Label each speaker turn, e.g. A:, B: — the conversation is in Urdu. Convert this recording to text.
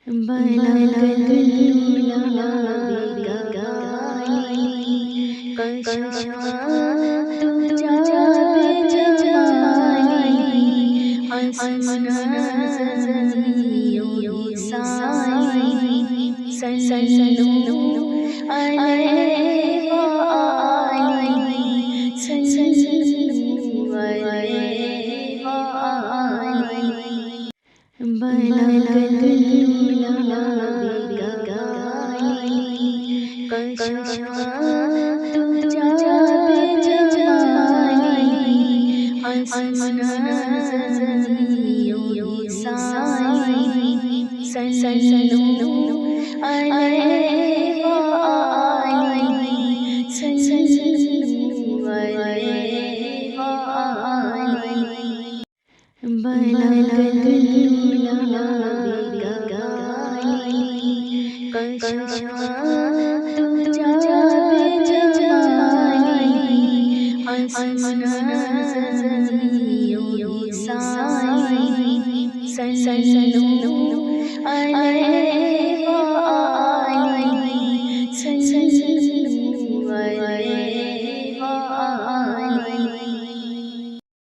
A: بلغ العلا بکمالی کشفت دجا بجمالی حسنی مثالی صلوا علیہ وآلہ صلوا علیہ وآلہ بلغ العلا بکمالی کشفت دجا بجمالی حسنی مثالی صلوا علیہ وآلہ صلوا علیہ وآلہ بلغ العلا بکمالی کشفت دجا بجمالی حسنی مثالی صلوا علیہ